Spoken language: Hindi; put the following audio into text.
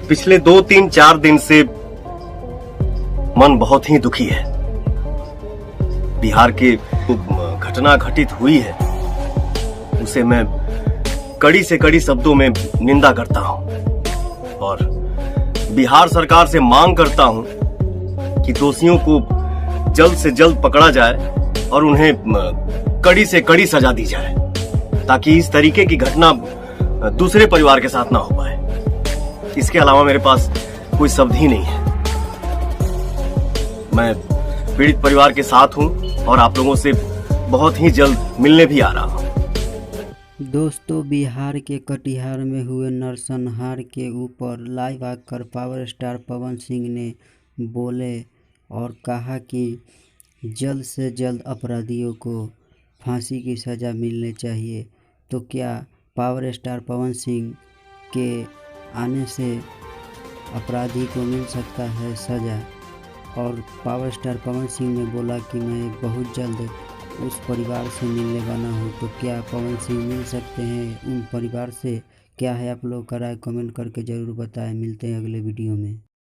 पिछले 2-3-4 दिन से मन बहुत ही दुखी है। बिहार की घटना घटित हुई है, उसे मैं कड़ी से कड़ी शब्दों में निंदा करता हूं और बिहार सरकार से मांग करता हूं कि दोषियों को जल्द से जल्द पकड़ा जाए और उन्हें कड़ी से कड़ी सजा दी जाए, ताकि इस तरीके की घटना दूसरे परिवार के साथ ना हो पाए। इसके अलावा मेरे पास कोई शब्द ही नहीं है। मैं पीड़ित परिवार के साथ हूं और आप लोगों से बहुत ही जल्द मिलने भी आ रहा हूं। दोस्तों, बिहार के कटिहार में हुए नरसंहार के ऊपर लाइव आकर पावर स्टार पवन सिंह ने बोले और कहा कि जल्द से जल्द अपराधियों को फांसी की सज़ा मिलनी चाहिए। तो क्या पावर स्टार पवन सिंह के आने से अपराधी को मिल सकता है सज़ा? और पावर स्टार पवन सिंह ने बोला कि मैं बहुत जल्द उस परिवार से मिलने वाला हूँ। तो क्या पवन सिंह मिल सकते हैं उन परिवार से? क्या है आप लोग का राय? कमेंट करके ज़रूर बताएं। मिलते हैं अगले वीडियो में।